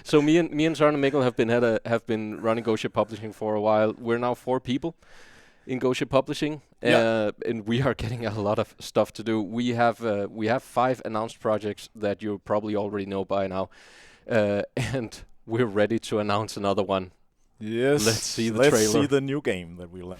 So me and Søren and Mikkel have been running Go Ship Publishing for a while. We're now 4 people in Go Ship Publishing, Yeah. and we are getting a lot of stuff to do. We have 5 announced projects that you probably already know by now, and we're ready to announce another one. Yes. Let's see the Let's see trailer. the new game that we'll.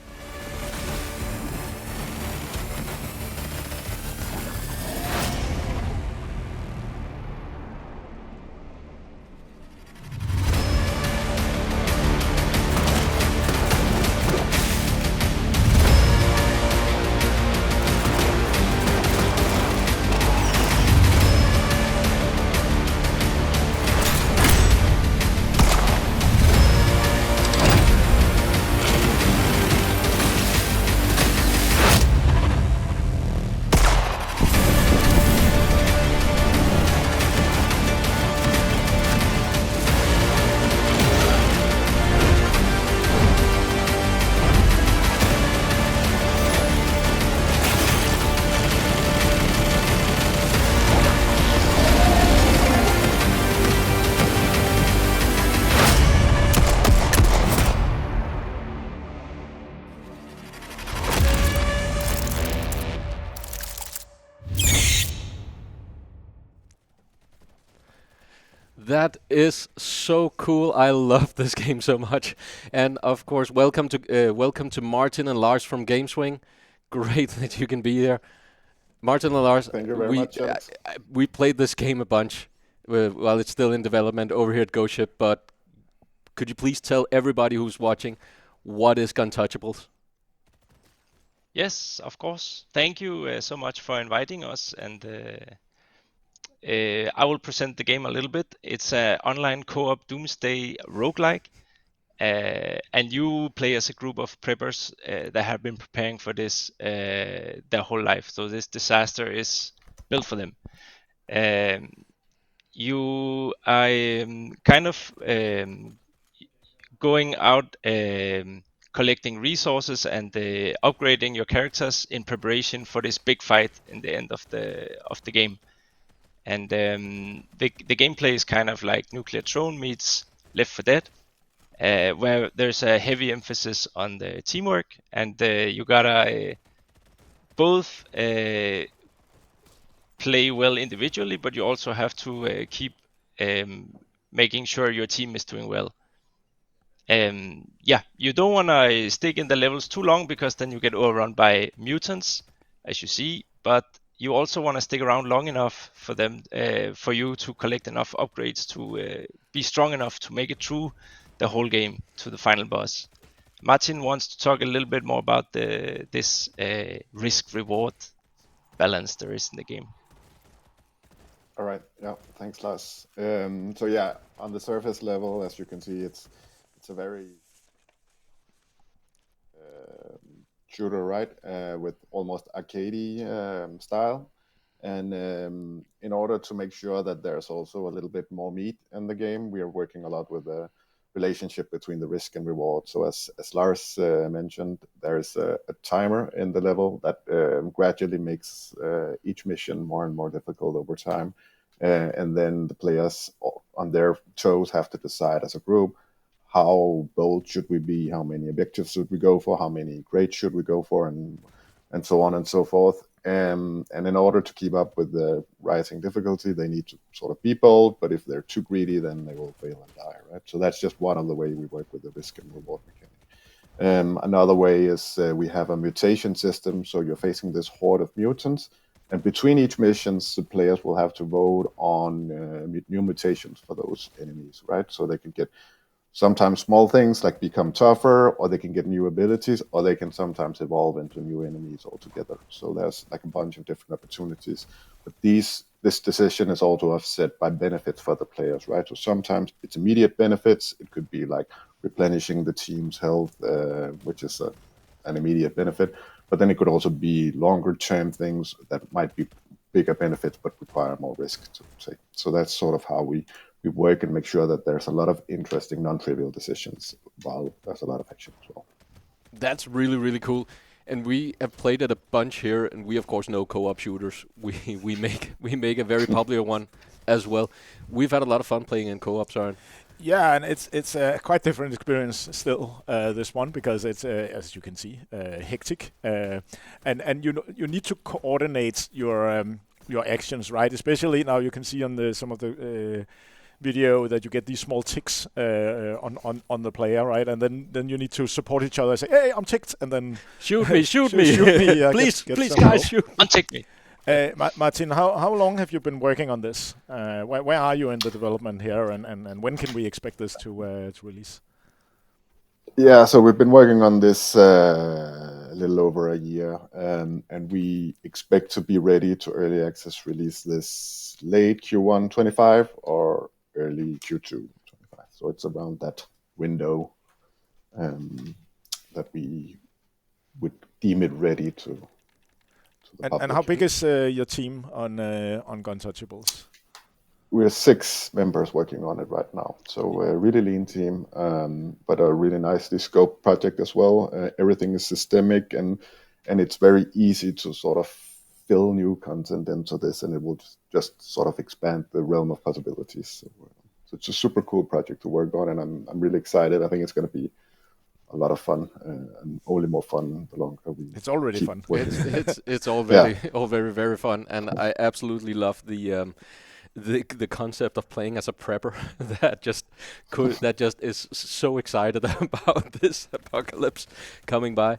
That is so cool. I love this game so much. And of course, welcome to Martin and Lars from GameSwing. Great that you can be here. Martin and Lars, Thank you very much, Alex. we played this game a bunch while it's still in development over here at Go Ship, but could you please tell everybody who's watching what is Guntouchables? Yes, of course. Thank you so much for inviting us, and I will present the game a little bit. It's an online co-op doomsday roguelike, and you play as a group of preppers that have been preparing for this their whole life. So this disaster is built for them. You are kind of going out collecting resources and upgrading your characters in preparation for this big fight in the end of the game. And the gameplay is kind of like Nuclear Throne meets Left 4 Dead, where there's a heavy emphasis on the teamwork, and you gotta both play well individually, but you also have to keep making sure your team is doing well. You don't want to stick in the levels too long, because then you get overrun by mutants, as you see, but you also want to stick around long enough for them, for you to collect enough upgrades to be strong enough to make it through the whole game to the final boss. Martin wants to talk a little bit more about this risk-reward balance there is in the game. All right. Yeah. Thanks, Lars. So yeah, on the surface level, as you can see, it's a very shooter, right? With almost arcadey style. And in order to make sure that there's also a little bit more meat in the game, we are working a lot with the relationship between the risk and reward. So as Lars mentioned, there is a timer in the level that gradually makes each mission more and more difficult over time. And then the players on their toes have to decide as a group, how bold should we be, how many objectives should we go for, how many grades should we go for, and so on and so forth. And in order to keep up with the rising difficulty, they need to sort of be bold, but if they're too greedy, then they will fail and die, right? So that's just one of the way we work with the risk and reward mechanic. Another way is we have a mutation system, so you're facing this horde of mutants, and between each missions, the players will have to vote on new mutations for those enemies, right? So they can get sometimes small things like become tougher, or they can get new abilities, or they can sometimes evolve into new enemies altogether. So there's like a bunch of different opportunities. But this decision is also offset by benefits for the players, right? So sometimes it's immediate benefits. It could be like replenishing the team's health, which is an immediate benefit. But then it could also be longer term things that might be bigger benefits but require more risk to take. So that's sort of how we work and make sure that there's a lot of interesting, non-trivial decisions while there's a lot of action as well. That's really, really cool. And we have played it a bunch here, and we of course know co-op shooters. We make a very popular one as well. We've had a lot of fun playing in co-op, Søren. Yeah, and it's a quite different experience still, this one, because it's as you can see, hectic, and you need to coordinate your actions, right? Especially now you can see on some of the video that you get these small ticks on the player, right? And then you need to support each other and say, "Hey, I'm ticked," and then Shoot me! shoot me! Please, get please, some guys, help. shoot! Untick me. Martin, how long have you been working on this? Where are you in the development here, and when can we expect this to release? Yeah, so we've been working on this a little over a year, and we expect to be ready to early access release this late Q1 25 or early Q2 25. So it's around that window that we would deem it ready to the public. And how big is your team on Guntouchables? We're 6 members working on it right now, so a really lean team, but a really nicely scoped project as well. Everything is systemic, and it's very easy to sort of fill new content into this, and it will just sort of expand the realm of possibilities. So it's a super cool project to work on, and I'm really excited. I think it's going to be a lot of fun, and only more fun the longer we. It's already fun. It's all very fun, and I absolutely love the concept of playing as a prepper. that just is so excited about this apocalypse coming by.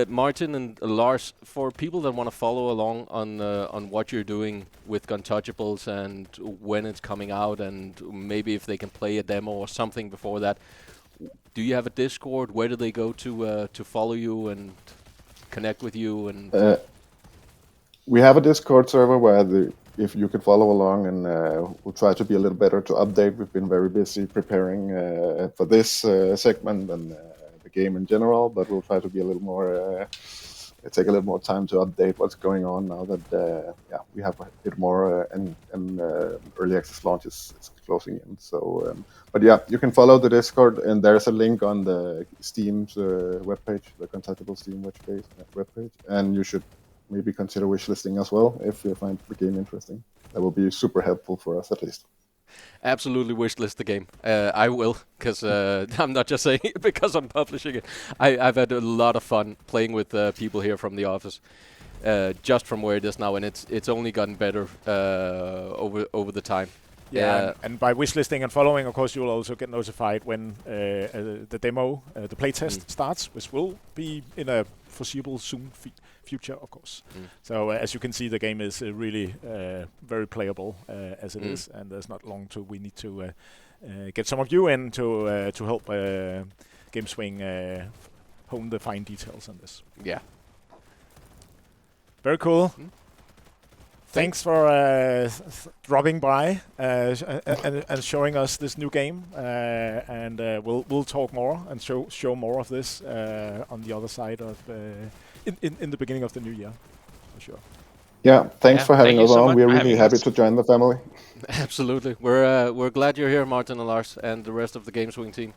Martin and Lars, for people that want to follow along on what you're doing with Guntouchables and when it's coming out, and maybe if they can play a demo or something before that, do you have a Discord? Where do they go to follow you and connect with you? And we have a Discord server where if you could follow along, and we'll try to be a little better to update. We've been very busy preparing for this segment and the game in general, but we'll try to be a little more, take a little more time to update what's going on now that we have a bit more and early access launch is closing in. So, but yeah, you can follow the Discord, and there's a link on the Steam's webpage, the Guntouchable Steam webpage, and you should maybe consider wishlisting as well if you find the game interesting. That will be super helpful for us, at least. Absolutely wishlist the game. I will, because I'm not just saying it because I'm publishing it. I've had a lot of fun playing with people here from the office, just from where it is now, and it's only gotten better over the time. Yeah, and by wishlisting and following, of course, you will also get notified when the demo, the playtest starts, which will be in a foreseeable soon future, of course. So as you can see, the game is really very playable as it is, and there's not long to. We need to get some of you in to help GameSwing hone the fine details on this. Yeah. Very cool. Thanks for dropping by and showing us this new game, and we'll talk more and show more of this on the other side of in the beginning of the new year, for sure. Yeah, thanks for having us on. We're really happy us. to join the family. Absolutely. We're glad you're here, Martin and Lars, and the rest of the GameSwing team.